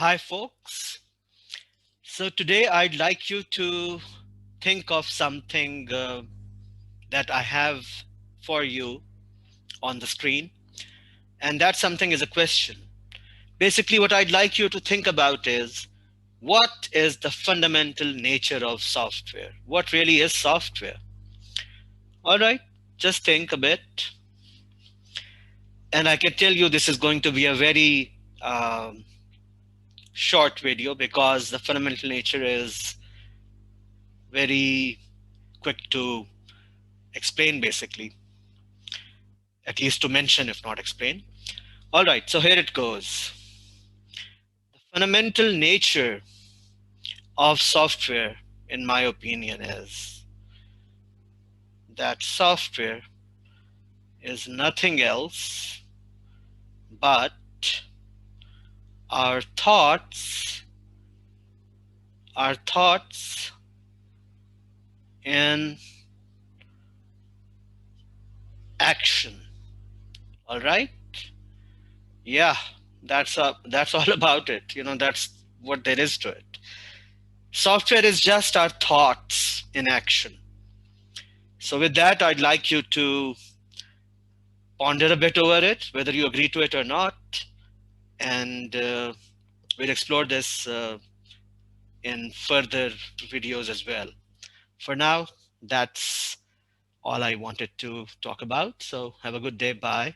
Hi, folks. So today I'd like you to think of something that I have for you on the screen. And that something is a question. Basically, what I'd like you to think about is what is the fundamental nature of software? What really is software? All right, just think a bit. And I can tell you this is going to be a very short video because the fundamental nature is very quick to explain, basically, at least to mention, if not explain. All right, so here it goes. The fundamental nature of software, in my opinion, is that software is nothing else but our thoughts in action. All right? Yeah, that's all about it. That's what there is to it. Software is just our thoughts in action. So with that, I'd like you to ponder a bit over it, whether you agree to it or not, and we'll explore this in further videos as well. For now, that's all I wanted to talk about. So have a good day. Bye.